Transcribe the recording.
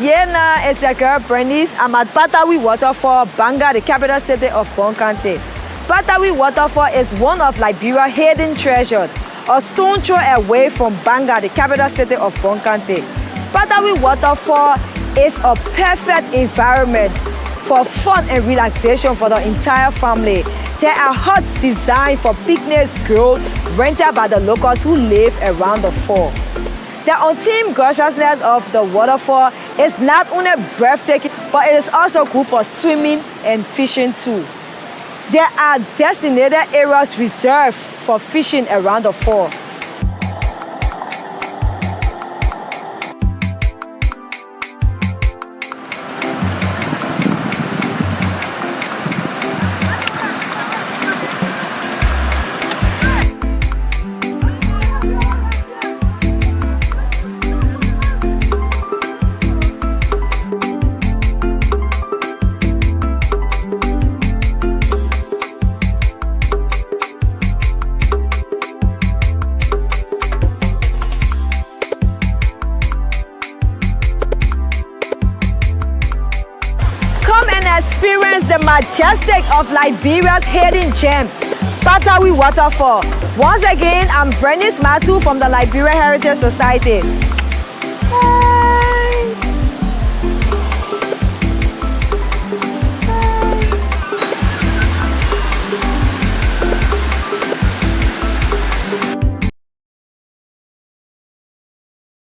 YeahNah, it's your girl Bernice. I'm at Kpatawee Waterfall, Banga, the capital city of Bon County. Kpatawee Waterfall is one of Liberia's hidden treasures, a stone throw away from Banga, the capital city of Bon County. Kpatawee Waterfall is a perfect environment for fun and relaxation for the entire family. There are huts designed for picnics, grilled, rented by the locals who live around the fall. The untamed gorgeousness of the waterfall is not only breathtaking, but it is also good for swimming and fishing too. There are designated areas reserved for fishing around the fall. Experience the majestic of Liberia's hidden gem, Kpatawee Waterfall. Once again, I'm Bernice Matu from the Liberia Heritage Society.